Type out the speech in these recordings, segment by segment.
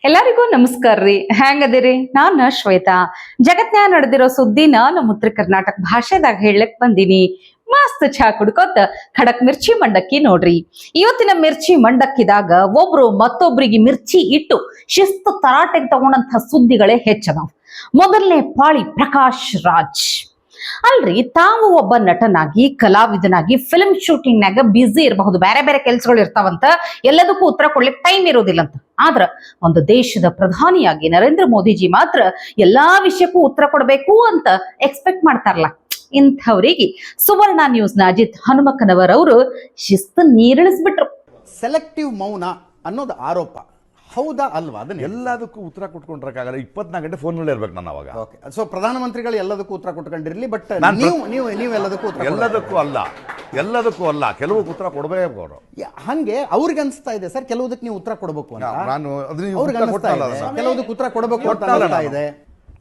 ಎಲ್ಲರಿಗೂ ನಮಸ್ಕಾರ ರೀ. ಹೆಂಗದಿರಿ? ನಾನು ಶ್ವೇತಾ. ಜಗತ್ನ್ಯಾಗ ನಡೆದಿರೋ ಸುದ್ದಿನ ನಮ್ಮ ಉತ್ತರ ಕರ್ನಾಟಕ ಭಾಷೆದಾಗ ಹೇಳಕ್ ಬಂದಿನಿ. ಮಸ್ತ್ ಚಹಾ ಕುಡ್ಕೋತ ಖಡಕ್ ಮಿರ್ಚಿ ಮಂಡಕ್ಕಿ ನೋಡ್ರಿ. ಇವತ್ತಿನ ಮಿರ್ಚಿ ಮಂಡಕ್ಕಿದಾಗ ಒಬ್ರು ಮತ್ತೊಬ್ರಿಗೆ ಮಿರ್ಚಿ ಇಟ್ಟು ಶಿಸ್ತು ತರಾಟೆಗೆ ತಗೊಂಡಂತ ಸುದ್ದಿಗಳೇ ಹೆಚ್ಚದವ್. ಮೊದಲನೇ ಪಾಳಿ ಪ್ರಕಾಶ್ ರಾಜ್ ಅಲ್ರಿ, ತಾವು ಒಬ್ಬ ನಟನಾಗಿ ಕಲಾವಿದನಾಗಿ ಫಿಲ್ಮ್ ಶೂಟಿಂಗ್ ನಾಗ ಬ್ಯುಸಿ ಇರಬಹುದು, ಬೇರೆ ಬೇರೆ ಕೆಲ್ಸಗಳು ಇರ್ತಾವಂತ, ಎಲ್ಲದಕ್ಕೂ ಉತ್ತರ ಕೊಡ್ಲಿಕ್ಕೆ ಟೈಮ್ ಇರೋದಿಲ್ಲ ಅಂತ. ಆದ್ರ ಒಂದು ದೇಶದ ಪ್ರಧಾನಿಯಾಗಿ ನರೇಂದ್ರ ಮೋದಿಜಿ ಮಾತ್ರ ಎಲ್ಲಾ ವಿಷಯಕ್ಕೂ ಉತ್ತರ ಕೊಡಬೇಕು ಅಂತ ಎಕ್ಸ್ಪೆಕ್ಟ್ ಮಾಡ್ತಾರಲ್ಲ. ಇಂಥವ್ರಿಗೆ ಸುವರ್ಣ ನ್ಯೂಸ್ ನ ಅಜಿತ್ ಹನುಮಕ್ಕನವರ್ ಅವರು ಶಿಸ್ತು ನೀರಿಳಿಸ್ಬಿಟ್ರು. ಸೆಲೆಕ್ಟಿವ್ ಮೌನ ಅನ್ನೋದು ಆರೋಪ ಹೌದಾ ಅಲ್ವಾ? ಅದನ್ನ ಎಲ್ಲದಕ್ಕೂ ಉತ್ತರ ಕೊಟ್ಕೊಂಡ್ರಕ್ಕಾಗಲ್ಲ. 24 ಗಂಟೆ ಫೋನ್ನಲ್ಲೇ ಇರ್ಬೇಕು ನಾನು ಅವಾಗ. ಓಕೆ, ಸೊ ಪ್ರಧಾನಮಂತ್ರಿಗಳು ಎಲ್ಲದಕ್ಕೂ ಉತ್ತರ ಕೊಟ್ಕೊಂಡಿರ್ಲಿ, ಬಟ್ ನೀವು ಎಲ್ಲದಕ್ಕೂ ಉತ್ತರ ಎಲ್ಲದಕ್ಕೂ ಅಲ್ಲ, ಕೆಲವು ಉತ್ತರ ಕೊಡಬೇಕು ಅವರು. ಹಂಗೆ ಅವ್ರಿಗೆ ಅನಿಸ್ತಾ ಇದೆ ಸರ್, ಕೆಲವುದಕ್ಕೆ ನೀವು ಉತ್ತರ ಕೊಡಬೇಕು ಅಂತ. ನಾನು ಅವ್ರಿಗೆ ಅನಿಸ್ತಾ ಇದೆ ಕೆಲವುದಕ್ಕೆ ಉತ್ತರ ಕೊಡಬೇಕು ಅಂತ ಅನಿಸ್ತಾ ಇದೆ.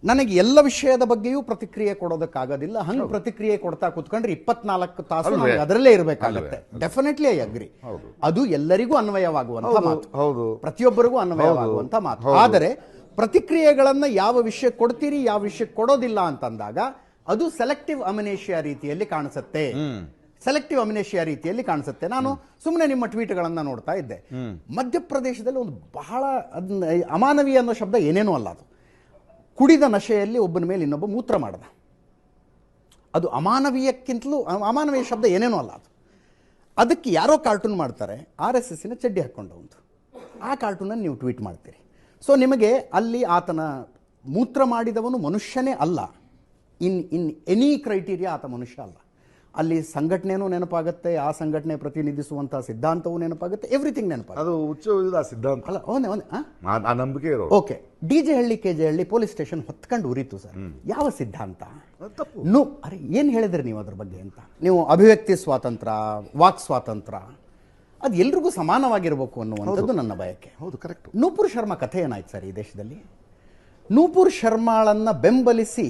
ನನಗೆ ಎಲ್ಲ ವಿಷಯದ ಬಗ್ಗೆಯೂ ಪ್ರತಿಕ್ರಿಯೆ ಕೊಡೋದಕ್ಕಾಗೋದಿಲ್ಲ. ಹಂಗೆ ಪ್ರತಿಕ್ರಿಯೆ ಕೊಡ್ತಾ ಕೂತ್ಕೊಂಡ್ರೆ 24 ತಾಸು ಅದರಲ್ಲೇ ಇರಬೇಕಾಗುತ್ತೆ. Definitely I agree. ಅದು ಎಲ್ಲರಿಗೂ ಅನ್ವಯವಾಗುವಂತ ಮಾತು, ಹೌದು, ಪ್ರತಿಯೊಬ್ಬರಿಗೂ ಅನ್ವಯವಾಗುವಂತ ಮಾತು. ಆದರೆ ಪ್ರತಿಕ್ರಿಯೆಗಳನ್ನ ಯಾವ ವಿಷಯ ಕೊಡ್ತೀರಿ, ಯಾವ ವಿಷಯ ಕೊಡೋದಿಲ್ಲ ಅಂತಂದಾಗ ಅದು ಸೆಲೆಕ್ಟಿವ್ ಅಮಿನೇಷಿಯಾ ರೀತಿಯಲ್ಲಿ ಕಾಣಿಸುತ್ತೆ. ನಾನು ಸುಮ್ಮನೆ ನಿಮ್ಮ ಟ್ವೀಟ್ಗಳನ್ನ ನೋಡ್ತಾ ಇದ್ದೆ. ಮಧ್ಯಪ್ರದೇಶದಲ್ಲಿ ಒಂದು ಬಹಳ ಅಮಾನವೀಯ ಅನ್ನೋ ಶಬ್ದ ಏನೇನೂ ಅಲ್ಲ, ಅದು ಕುಡಿದ ನಶೆಯಲ್ಲಿ ಒಬ್ಬನ ಮೇಲೆ ಇನ್ನೊಬ್ಬ ಮೂತ್ರ ಮಾಡ್ದ. ಅದು ಅಮಾನವೀಯಕ್ಕಿಂತಲೂ ಅಮಾನವೀಯ ಶಬ್ದ ಏನೇನೂ ಅಲ್ಲ ಅದು. ಅದಕ್ಕೆ ಯಾರೋ ಕಾರ್ಟೂನ್ ಮಾಡ್ತಾರೆ, RSSನ ಚಡ್ಡಿ ಹಾಕ್ಕೊಂಡವಂತು. ಆ ಕಾರ್ಟೂನನ್ನು ನೀವು ಟ್ವೀಟ್ ಮಾಡ್ತೀರಿ. ಸೊ ನಿಮಗೆ ಅಲ್ಲಿ ಆತನ ಮೂತ್ರ ಮಾಡಿದವನು ಮನುಷ್ಯನೇ ಅಲ್ಲ. ಇನ್ ಎನಿ ಕ್ರೈಟೀರಿಯಾ ಆತ ಮನುಷ್ಯ ಅಲ್ಲ. ಅಲ್ಲಿ ಸಂಘಟನೆನೂ ನೆನಪಾಗುತ್ತೆ, ಆ ಸಂಘಟನೆ ಪ್ರತಿನಿಧಿಸುವಂತಹ ಸಿದ್ಧಾಂತವೂ ನೆನಪಾಗುತ್ತೆ, ಎವ್ರಿಥಿಂಗ್ ನೆನಪಾಗುತ್ತೆ. ಅದು ಹುಚ್ಚ ಸಿದ್ಧಾಂತ ಅಲ್ಲ, ಆ ನಂಬಿಕೆ ಇರೋ. ಓಕೆ, DJ ಹಳ್ಳಿ KJ ಹಳ್ಳಿ ಪೊಲೀಸ್ ಸ್ಟೇಷನ್ ಹೊತ್ಕೊಂಡು ಉರಿತು ಸರ್. ಯಾವ ಸಿದ್ಧಾಂತ? ಅರೆ ಏನ್ ಹೇಳಿದ್ರಿ ನೀವು ಅದ್ರ ಬಗ್ಗೆ ಅಂತ? ನೀವು ಅಭಿವ್ಯಕ್ತಿ ಸ್ವಾತಂತ್ರ್ಯ, ವಾಕ್ ಸ್ವಾತಂತ್ರ್ಯ ಅದು ಎಲ್ರಿಗೂ ಸಮಾನವಾಗಿರ್ಬೇಕು ಅನ್ನುವಂಥದ್ದು ನನ್ನ ಬಯಕೆ. ಹೌದು, ಕರೆಕ್ಟ್. ನೂಪುರ್ ಶರ್ಮಾ ಕಥೆ ಏನಾಯ್ತು ಸರ್ ಈ ದೇಶದಲ್ಲಿ? ನೂಪುರ್ ಶರ್ಮಾಳನ್ನ ಬೆಂಬಲಿಸಿ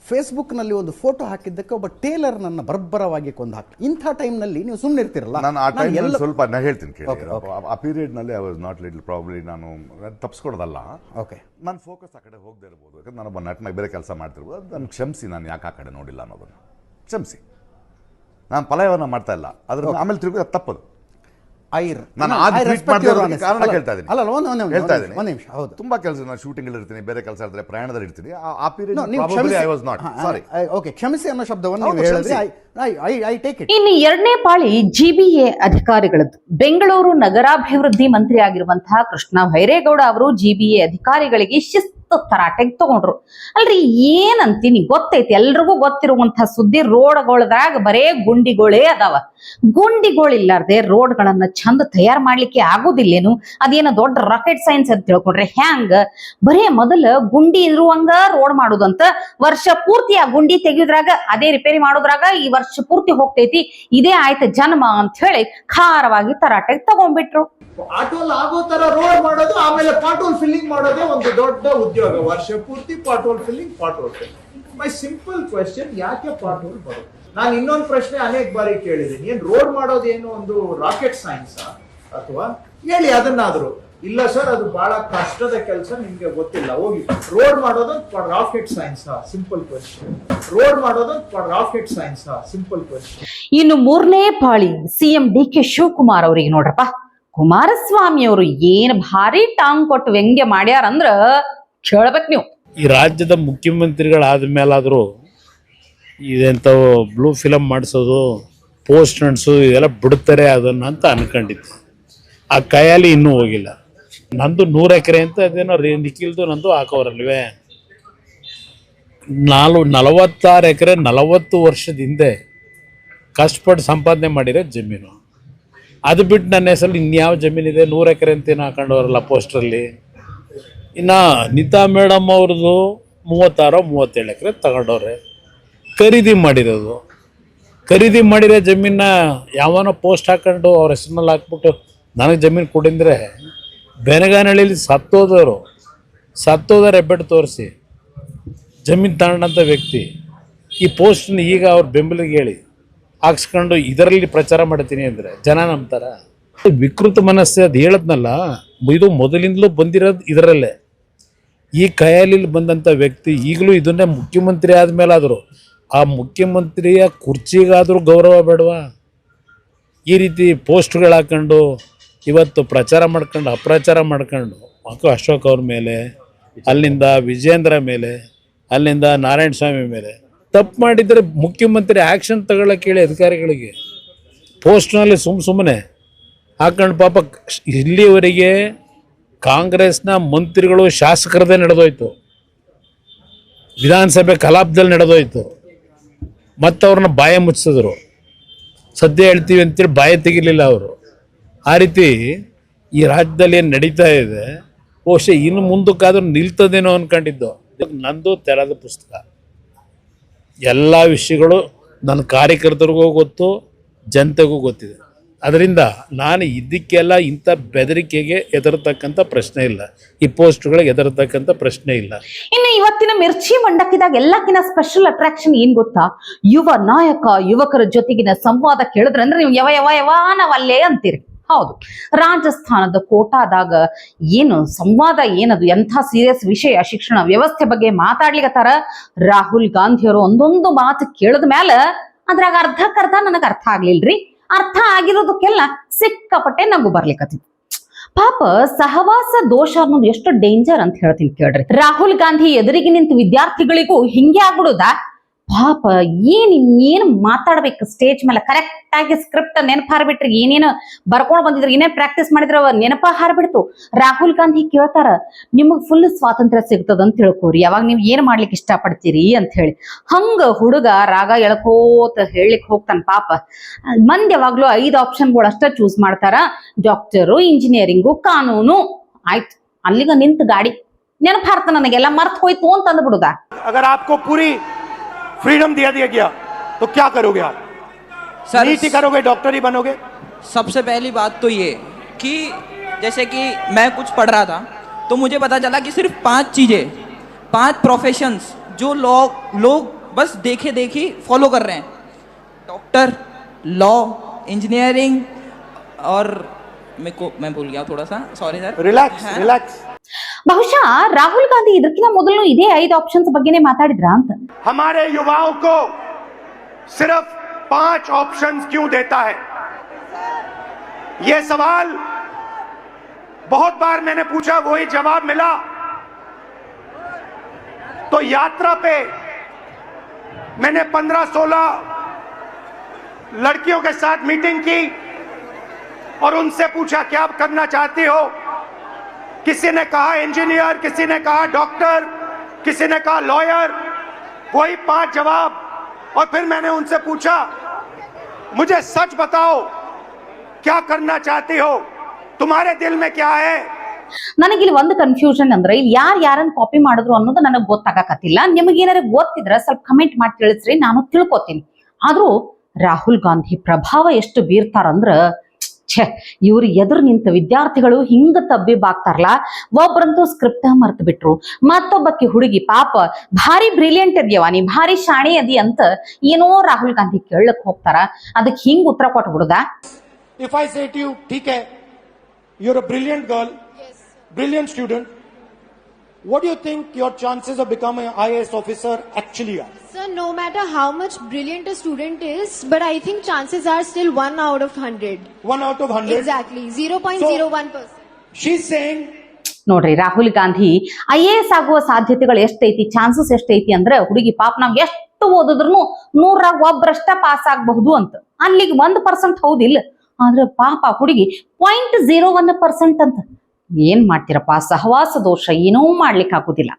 ಫೇಸ್ಬುಕ್ನಲ್ಲಿ ಒಂದು ಫೋಟೋ ಹಾಕಿದ್ದಕ್ಕೆ ಒಬ್ಬ ಟೇಲರ್ ನನ್ನ ಬರ್ಬರವಾಗಿ ಕೊಂದು ಹಾಕಿ. ಇಂಥ ಟೈಮ್ನಲ್ಲಿ ನೀವು ಸುಮ್ಮನೆ ಇರ್ತಿರಲ್ಲ. ನಾನು ಆ ಟೈಮ್ ಸ್ವಲ್ಪ ಹೇಳ್ತೀನಿ ಕೇಳಿ. ಆ ಪೀರಿಯಡ್ನಲ್ಲಿ I was not little probably, ನಾನು ತಪ್ಪಿಸ್ಕೊಡೋದಲ್ಲ. ಓಕೆ, ನನ್ನ ಫೋಕಸ್ ಆ ಕಡೆ ಹೋಗದೆ ಇರ್ಬೋದು, ಯಾಕಂದ್ರೆ ನಾನೊಬ್ಬ ನಟನಾಗಿ ಬೇರೆ ಕೆಲಸ ಮಾಡ್ತಿರ್ಬೋದು. ಅದು ನಾನು ಕ್ಷಮಿಸಿ, ನಾನು ಯಾಕೆ ಆ ಕಡೆ ನೋಡಿಲ್ಲ ಅನ್ನೋದನ್ನು ಕ್ಷಮಿಸಿ. ನಾನು ಪಲಾಯವನ್ನು ಮಾಡ್ತಾ ಇಲ್ಲ, ಅದ್ರ ಆಮೇಲೆ ತಿರುಗಿ ಅದು ತಪ್ಪದು. ತುಂಬಾ ಕೆಲಸ, ನಾನು ಶೂಟಿಂಗ್ ಇರ್ತೀನಿ, ಬೇರೆ ಕೆಲಸ ಇರ್ತೀನಿ, ಪ್ರಯಾಣದಲ್ಲಿ ಇರ್ತೀನಿ. ಆ ಕ್ಷಮಿಸಿ ಅನ್ನೋ ಶಬ್ದವನ್ನು ಹೇಳಿದ್ರೆ ಐ ಟೇಕ್ ಇಟ್. ಇನ್ನು ಎರಡನೇ ಪಾಳಿ GBA ಅಧಿಕಾರಿಗಳದ್ದು. ಬೆಂಗಳೂರು ನಗರಾಭಿವೃದ್ಧಿ ಮಂತ್ರಿ ಆಗಿರುವಂತಹ ಕೃಷ್ಣ ಭೈರೇಗೌಡ ಅವರು GBA ಅಧಿಕಾರಿಗಳಿಗೆ ಶಿಸ್ತು ತರಾಟೆಗೆ ತಗೊಂಡ್ರು. ಅಲ್ರಿ, ಏನಂತೀನಿ ಗೊತ್ತೈತಿ, ಎಲ್ರಿಗೂ ಗೊತ್ತಿರುವಂತಹ ಸುದ್ದಿ. ರೋಡ್ಗಳದಾಗ ಬರೇ ಗುಂಡಿಗಳೇ ಅದಾವ. ಗುಂಡಿಗಳಿಲ್ಲಾರ್ದೆ ರೋಡ್ಗಳನ್ನ ಚಂದ ತಯಾರು ಮಾಡ್ಲಿಕ್ಕೆ ಆಗುದಿಲ್ಲೇನು? ಅದೇನೋ ದೊಡ್ಡ ರಾಕೆಟ್ ಸೈನ್ಸ್ ಅಂತ ತಿಳ್ಕೊಂಡ್ರೆ ಹ್ಯಾಂಗ? ಬರೇ ಮೊದಲ ಗುಂಡಿ ಇರುವಂಗ ರೋಡ್ ಮಾಡುದಂತ, ವರ್ಷ ಪೂರ್ತಿ ಆ ಗುಂಡಿ ತೆಗಿಯೋದ್ರಾಗ, ಅದೇ ರಿಪೇರಿ ಮಾಡೋದ್ರಾಗ ಈ ವರ್ಷ ಪೂರ್ತಿ ಹೋಗ್ತೈತಿ, ಇದೇ ಆಯ್ತು ಜನ್ಮ ಅಂತ ಹೇಳಿ ಖಾರವಾಗಿ ತರಾಟೆಗೆ ತಗೊಂಡ್ಬಿಟ್ರು. ಆಟೋಲ್ ಆಗೋ ತರ ರೋಡ್ ಮಾಡೋದು, ಆಮೇಲೆ ಪಾಟೋಲ್ ಫಿಲ್ಲಿಂಗ್ ಮಾಡೋದೇ ಒಂದು ದೊಡ್ಡ ಉದ್ಯೋಗ. ವರ್ಷ ಪೂರ್ತಿ ಪಾಟೋಲ್ ಫಿಲ್ಲಿಂಗ್. ಮೈ ಸಿಂಪಲ್ ಕ್ವೆಶ್ಚನ್, ಯಾಕೆ ಪಾಟೋಲ್ ಬರೋದು? ನಾನು ಇನ್ನೊಂದು ಪ್ರಶ್ನೆ ಅನೇಕ ಬಾರಿ ಕೇಳಿದ್ದೀನಿ, ಏನ್ ರೋಡ್ ಮಾಡೋದೇನು ಒಂದು ರಾಕೆಟ್ ಸೈನ್ಸ್ ಅಥವಾ ಹೇಳಿ ಅದನ್ನಾದ್ರು. ಇಲ್ಲ ಸರ್, ಅದು ಬಹಳ ಕಷ್ಟದ ಕೆಲಸ, ನಿಮ್ಗೆ ಗೊತ್ತಿಲ್ಲ, ಹೋಗಿ ರೋಡ್ ಮಾಡೋದು rocket science. Simple question. Road ಮಾಡೋದು ರಾಕೆಟ್ ಸೈನ್ಸ್. Simple question. ಇನ್ನು ಮೂರನೇ ಪಾಳಿ CM DK ಶಿವಕುಮಾರ್ ಅವರಿಗೆ ನೋಡ್ರಪ್ಪ. ಕುಮಾರಸ್ವಾಮಿ ಅವರು ಏನ್ ಭಾರಿ ಟಾಂಗ್ ಕೊಟ್ಟು ವ್ಯಂಗ್ಯ ಮಾಡ್ಯಾರಂದ್ರ ಕೇಳ್ಬೇಕು ನೀವು. ಈ ರಾಜ್ಯದ ಮುಖ್ಯಮಂತ್ರಿಗಳಾದ ಮೇಲಾದರೂ ಇದೆಂಥವು ಬ್ಲೂ ಫಿಲಮ್ ಮಾಡಿಸೋದು, ಪೋಸ್ಟ್ ನಡೆಸೋದು ಇದೆಲ್ಲ ಬಿಡ್ತಾರೆ ಅದನ್ನು ಅಂತ ಅನ್ಕೊಂಡಿದ್ದೆ. ಆ ಕೈಯಲ್ಲಿ ಇನ್ನೂ ಹೋಗಿಲ್ಲ. ನಂದು 100 ಎಕರೆ ಅಂತ ಅದೇನೋ ನಿಖಿಲ್ದು ನಂದು ಹಾಕೋರಲ್ವೇ. 46 ಎಕರೆ 40 ವರ್ಷದ ಹಿಂದೆ ಕಷ್ಟಪಟ್ಟು ಸಂಪಾದನೆ ಮಾಡಿರೋ ಜಮೀನು. ಅದು ಬಿಟ್ಟು ನನ್ನ ಹೆಸರಲ್ಲಿ ಇನ್ಯಾವ ಜಮೀನಿದೆ? 100 ಎಕರೆ ಅಂತೇನು ಹಾಕೊಂಡವ್ರಲ್ಲ ಪೋಸ್ಟ್ರಲ್ಲಿ. ಇನ್ನು ನೀತಾ ಮೇಡಮ್ ಅವ್ರದ್ದು 36-37 ಎಕರೆ ತಗೊಂಡವ್ರೆ. ಖರೀದಿ ಮಾಡಿರೋದು, ಖರೀದಿ ಮಾಡಿರೋ ಜಮೀನ ಯಾವನೋ ಪೋಸ್ಟ್ ಹಾಕೊಂಡು ಅವ್ರ ಹೆಸರಿನಲ್ಲಿ ಹಾಕ್ಬಿಟ್ಟು ನನಗೆ ಜಮೀನು ಕೊಡಿಂದ್ರೆ, ಬೆನಗಾನಹಳ್ಳಿಲಿ ಸತ್ತೋದವ್ರು ಹೆಬ್ಬೆಟ್ಟು ತೋರಿಸಿ ಜಮೀನು ತಗೊಂಡಂಥ ವ್ಯಕ್ತಿ ಈ ಪೋಸ್ಟನ್ನ ಈಗ ಅವ್ರ ಬೆಂಬಲಿಗೆ ಹೇಳಿ ಹಾಕ್ಸ್ಕೊಂಡು ಇದರಲ್ಲಿ ಪ್ರಚಾರ ಮಾಡ್ತೀನಿ ಅಂದರೆ ಜನ ನಂಬ್ತಾರ? ವಿಕೃತ ಮನಸ್ಸು ಅದು ಹೇಳದ್ನಲ್ಲ, ಇದು ಮೊದಲಿಂದಲೂ ಬಂದಿರೋದು ಇದರಲ್ಲೇ. ಈ ಖಯಾಲಿಲಿ ಬಂದಂಥ ವ್ಯಕ್ತಿ ಈಗಲೂ ಇದನ್ನೇ ಮುಖ್ಯಮಂತ್ರಿ ಆದಮೇಲಾದರೂ ಆ ಮುಖ್ಯಮಂತ್ರಿಯ ಕುರ್ಚಿಗಾದರೂ ಗೌರವ ಬೇಡವಾ? ಈ ರೀತಿ ಪೋಸ್ಟ್ಗಳು ಹಾಕೊಂಡು ಇವತ್ತು ಪ್ರಚಾರ ಮಾಡ್ಕೊಂಡು ಅಪ್ರಚಾರ ಮಾಡ್ಕೊಂಡು ಅಶೋಕ್ ಅವ್ರ ಮೇಲೆ, ಅಲ್ಲಿಂದ ವಿಜೇಂದ್ರ ಮೇಲೆ, ಅಲ್ಲಿಂದ ನಾರಾಯಣ ಸ್ವಾಮಿ ಮೇಲೆ ತಪ್ಪು ಮಾಡಿದರೆ ಮುಖ್ಯಮಂತ್ರಿ ಆ್ಯಕ್ಷನ್ ತಗೊಳ್ಳೋಕೆ ಹೇಳಿ ಅಧಿಕಾರಿಗಳಿಗೆ. ಪೋಸ್ಟ್ನಲ್ಲಿ ಸುಮ್ಮನೆ ಹಾಕೊಂಡು ಪಾಪ ಇಲ್ಲಿವರೆಗೆ ಕಾಂಗ್ರೆಸ್ನ ಮಂತ್ರಿಗಳು ಶಾಸಕರದೇ ನಡೆದೋಯ್ತು, ವಿಧಾನಸಭೆ ಕಲಾಪದಲ್ಲಿ ನಡೆದೋಯ್ತು, ಮತ್ತು ಅವ್ರನ್ನ ಬಾಯ ಮುಚ್ಚಿಸಿದ್ರು. ಸದ್ಯ ಹೇಳ್ತೀವಿ ಅಂತೇಳಿ ಬಾಯ ತೆಗಿಲಿಲ್ಲ ಅವರು. ಆ ರೀತಿ ಈ ರಾಜ್ಯದಲ್ಲಿ ಏನು ನಡೀತಾ ಇದೆ, ಬಹುಶಃ ಇನ್ನು ಮುಂದಕ್ಕಾದ್ರೂ ನಿಲ್ತದೇನೋ ಅಂದ್ಕೊಂಡಿದ್ದು. ನಂದು ತೆರೆದ ಪುಸ್ತಕ, ಎಲ್ಲ ವಿಷಯಗಳು ನನ್ನ ಕಾರ್ಯಕರ್ತರಿಗೂ ಗೊತ್ತು, ಜನತೆಗೂ ಗೊತ್ತಿದೆ. ಅದರಿಂದ ನಾನು ಇದಕ್ಕೆಲ್ಲ ಇಂಥ ಬೆದರಿಕೆಗೆ ಹೆದರ್ತಕ್ಕಂಥ ಪ್ರಶ್ನೆ ಇಲ್ಲ, ಈ ಪೋಸ್ಟ್ಗಳಿಗೆ ಹೆದರ್ತಕ್ಕಂಥ ಪ್ರಶ್ನೆ ಇಲ್ಲ. ಇನ್ನು ಇವತ್ತಿನ ಮಿರ್ಚಿ ಮಂಡಕ್ಕಿದಾಗ ಎಲ್ಲಕ್ಕಿಂತ ಸ್ಪೆಷಲ್ ಅಟ್ರಾಕ್ಷನ್ ಏನ್ ಗೊತ್ತಾ? ಯುವ ನಾಯಕ ಯುವಕರ ಜೊತೆಗಿನ ಸಂವಾದ ಕೇಳಿದ್ರೆ ಅಂದ್ರೆ ನೀವು ಯವ ನಾವಲ್ಲೇ ಅಂತೀರಿ. ಹೌದು, ರಾಜಸ್ಥಾನದ ಕೋಟಾದಾಗ ಏನು ಸಂವಾದ, ಏನದು ಎಂಥ ಸೀರಿಯಸ್ ವಿಷಯ, ಶಿಕ್ಷಣ ವ್ಯವಸ್ಥೆ ಬಗ್ಗೆ ಮಾತಾಡ್ಲಿಕತ್ತಾರ. ರಾಹುಲ್ ಗಾಂಧಿಯವರು ಒಂದೊಂದು ಮಾತು ಕೇಳಿದ ಮ್ಯಾಲ ಅದ್ರಾಗ ಅರ್ಧಕ್ಕರ್ಧ ನನಗೆ ಅರ್ಥ ಆಗ್ಲಿಲ್ರಿ. ಅರ್ಥ ಆಗಿರೋದಕ್ಕೆಲ್ಲ ಸಿಕ್ಕಾಪಟ್ಟೆ ನಗು ಬರ್ಲಿಕ್ಕತ್ತಿತ್ತು. ಪಾಪ ಸಹವಾಸ ದೋಷ ಅನ್ನೋದು ಎಷ್ಟು ಡೇಂಜರ್ ಅಂತ ಹೇಳ್ತೀನಿ ಕೇಳ್ರಿ. ರಾಹುಲ್ ಗಾಂಧಿ ಎದುರಿಗೆ ನಿಂತ ವಿದ್ಯಾರ್ಥಿಗಳಿಗೂ ಹಿಂಗೆ ಆಗ್ಬಿಡುದಾ? ಪಾಪ ಇನ್ನೇನು ಮಾತಾಡ್ಬೇಕು ಸ್ಟೇಜ್ ಮೇಲೆ, ಕರೆಕ್ಟ್ ಆಗಿ ಸ್ಕ್ರಿಪ್ಟ್ ನೆನಪು ಹಾರ್ಬಿಟ್ರಿ, ಏನೇನು ಬರ್ಕೊಂಡು ಬಂದಿದ್ರು, ಏನೇ ಪ್ರಾಕ್ಟೀಸ್ ಮಾಡಿದ್ರ ನೆನಪ ಹಾರ್ಬಿಡ್ತು. ರಾಹುಲ್ ಗಾಂಧಿ ಕೇಳ್ತಾರ, ನಿಮಗ್ ಫುಲ್ ಸ್ವಾತಂತ್ರ್ಯ ಸಿಗ್ತದ ಅಂತ ತಿಳ್ಕೋರಿ, ಯಾವಾಗ ನೀವ್ ಏನ್ ಮಾಡ್ಲಿಕ್ಕೆ ಇಷ್ಟಪಡ್ತೀರಿ ಅಂತ ಹೇಳಿ. ಹಂಗ ಹುಡುಗ ರಾಗ ಎಳ್ಕೋತ ಹೇಳಲಿಕ್ಕೆ ಹೋಗ್ತಾನ. ಪಾಪ ಮಂದಿ ಯಾವಾಗ್ಲೂ 5 ಆಪ್ಷನ್ಗಳು ಅಷ್ಟ ಚೂಸ್ ಮಾಡ್ತಾರ, ಡಾಕ್ಟರು, ಇಂಜಿನಿಯರಿಂಗು, ಕಾನೂನು. ಆಯ್ತು, ಅಲ್ಲಿಗ ನಿಂತ ಗಾಡಿ ನೆನಪು ಹಾರ್ತ ನನಗೆಲ್ಲ ಮರ್ತ್ ಹೋಯ್ತು ಅಂತ ಅಂದ್ಬಿಡುದ. अगर आपको पूरी फ्रीडम दिया गया तो क्या करोगे आप? सर, नीति करोगे, डॉक्टरी बनोगे? सबसे पहली बात तो ये कि जैसे कि मैं कुछ पढ़ रहा था तो मुझे पता चला कि सिर्फ 5 चीज़ें, 5 प्रोफेशंस जो लोग बस देखे देखी फॉलो कर रहे हैं: डॉक्टर, लॉ, इंजीनियरिंग और मैं भूल गया थोड़ा सा, सॉरी सर. रिलैक्स. ಬಹುಶಃ ರಾಹುಲ್ ಗಾಂಧಿ ಇದಕ್ಕಿಂತ ಮೊದಲು ಇದೇ 5 ಆಪ್ಷನ್ಸ್ ಬಗ್ಗೆನೇ ಮಾತಾಡಿದ್ರ ಅಂತ. हमारे युवाओं को सिर्फ 5 ऑप्शंस क्यों देता है? ये सवाल बहुत बार मैंने पूछा, वही जवाब मिला. तो यात्रा पे मैंने 15-16 लड़कियों के साथ मीटिंग की और उनसे पूछा क्या आप करना चाहती हो. किसी ने कहा इंजीनियर, किसी ने कहा डॉक्टर, किसी ने कहा लॉयर. वही 5 जवाब. और फिर मैंने उनसे पूछा, मुझे सच बताओ क्या करना चाहती हो, तुम्हारे दिल में क्या है? ನನಗಿಲ್ಲಿ ಒಂದು ಕನ್ಫ್ಯೂಷನ್ ಅಂದ್ರೆ ಇಲ್ಲಿ ಯಾರನ್ನ ಕಾಪಿ ಮಾಡಿದ್ರು ಅನ್ನೋದು ನನಗೆ ಗೊತ್ತಾಗಕತ್ತಿಲ್ಲ. ನಿಮಗೇನಾರ ಗೊತ್ತಿದ್ರೆ ಸ್ವಲ್ಪ ಕಮೆಂಟ್ ಮಾಡಿ ತಿಳಿಸ್ರಿ, ನಾನು ತಿಳ್ಕೊತೀನಿ. ಆದ್ರೂ ರಾಹುಲ್ ಗಾಂಧಿ ಪ್ರಭಾವ ಎಷ್ಟು ಬೀರ್ತಾರಂದ್ರ, ಛೆ, ಇವ್ರು ಎದುರು ನಿಂತ ವಿದ್ಯಾರ್ಥಿಗಳು ಹಿಂಗ ತಬ್ಬಿಬ್ಬಾಗ್ತಾರಲ್ಲ. ಒಬ್ರಂತೂ ಸ್ಕ್ರಿಪ್ಟ್ ಮರ್ತು ಬಿಟ್ರು, ಮತ್ತೊಬ್ಬಕ್ಕೆ ಹುಡುಗಿ ಪಾಪ ಭಾರಿ ಬ್ರಿಲಿಯಂಟ್ ಇದೆಯವ, ನೀ ಭಾರಿ ಶಾಣೆ ಅದಿ ಅಂತ ಏನೋ ರಾಹುಲ್ ಗಾಂಧಿ ಕೇಳಕ್ ಹೋಗ್ತಾರ. ಅದಕ್ಕೆ ಹಿಂಗ್ ಉತ್ತರ ಕೊಟ್ಬಿಡುದಾ? If I say to you, ठीक है, you're a brilliant girl, brilliant student, what do you think your chances of becoming an IAS officer actually are? Sir, no matter how much brilliant a student is, but I think chances are still 1 out of 100. 1 out of 100? Exactly, 0.01%. She's saying, ನೋಡ್ರಿ, Rahul Gandhi IAS ಆಗುವ ಸಾಧ್ಯತೆಗಳು ಎಷ್ಟೈತಿ, chances ಎಷ್ಟೈತಿ ಅಂದ್ರೆ, ಹುಡುಗಿ ಪಾಪ ನಾವ್ ಎಷ್ಟು ಓದಿದ್ರು 100ರಾಗ ಒಬ್ಬರಷ್ಟ ಪಾಸ್ ಆಗಬಹುದು ಅಂತ. ಅಲ್ಲಿಗೆ 1% ಹೌದಿಲ್ಲ, ಆದ್ರೆ ಪಾಪ ಹುಡುಗಿ 0.01% ಅಂತ. ಏನ್ ಮಾಡ್ತೀರಪ್ಪ, ಸಹವಾಸ ದೋಷ, ಏನೂ ಮಾಡ್ಲಿಕ್ಕೆ ಆಗುದಿಲ್ಲ.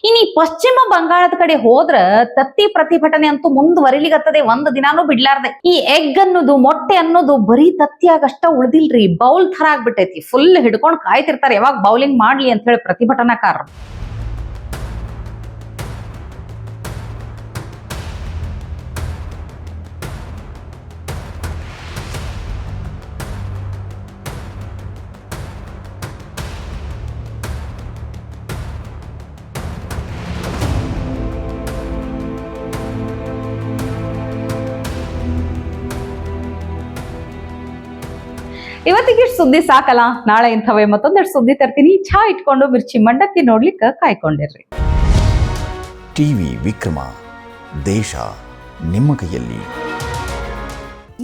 ಇನ್ನು ಈ ಪಶ್ಚಿಮ ಬಂಗಾಳದ ಕಡೆ ಹೋದ್ರ ತತ್ತಿ ಪ್ರತಿಭಟನೆ ಅಂತೂ ಮುಂದುವರಿಲಿಗತ್ತದೆ, ಒಂದು ದಿನಾನೂ ಬಿಡ್ಲಾರ್ದೆ. ಈ ಎಗ್ ಅನ್ನೋದು, ಮೊಟ್ಟೆ ಅನ್ನೋದು ಬರೀ ತತ್ತಿಯಾಗಷ್ಟ ಉಳ್ದಿಲ್ರಿ, ಬೌಲ್ ತರ ಆಗ್ಬಿಟ್ಟೈತಿ. ಫುಲ್ ಹಿಡ್ಕೊಂಡ್ ಕಾಯ್ತಿರ್ತಾರೆ ಯಾವಾಗ ಬೌಲಿಂಗ್ ಮಾಡ್ಲಿ ಅಂತ ಹೇಳಿ ಪ್ರತಿಭಟನಾಕಾರರು. ಇವತ್ತಿಗೆ ಇಷ್ಟ್ ಸುದ್ದಿ ಸಾಕಲ್ಲ, ನಾಳೆ ಇಂಥವೇ ಮತ್ತೊಂದಷ್ಟು ಸುದ್ದಿ ತರ್ತೀನಿ. ಚಹಾ ಇಟ್ಕೊಂಡು ಮಿರ್ಚಿ ಮಂಡಕ್ಕಿ ನೋಡ್ಲಿಕ್ಕೆ ಕಾಯ್ಕೊಂಡಿರ್ರಿ. ಟಿವಿ ವಿಕ್ರಮ, ದೇಶ ನಿಮ್ಮ ಕೈಯಲ್ಲಿ.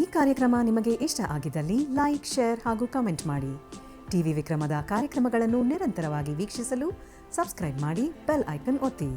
ಈ ಕಾರ್ಯಕ್ರಮ ನಿಮಗೆ ಇಷ್ಟ ಆಗಿದ್ದಲ್ಲಿ ಲೈಕ್, ಶೇರ್ ಹಾಗೂ ಕಮೆಂಟ್ ಮಾಡಿ. ಟಿವಿ ವಿಕ್ರಮದ ಕಾರ್ಯಕ್ರಮಗಳನ್ನು ನಿರಂತರವಾಗಿ ವೀಕ್ಷಿಸಲು ಸಬ್ಸ್ಕ್ರೈಬ್ ಮಾಡಿ, ಬೆಲ್ ಐಕನ್ ಒತ್ತಿ.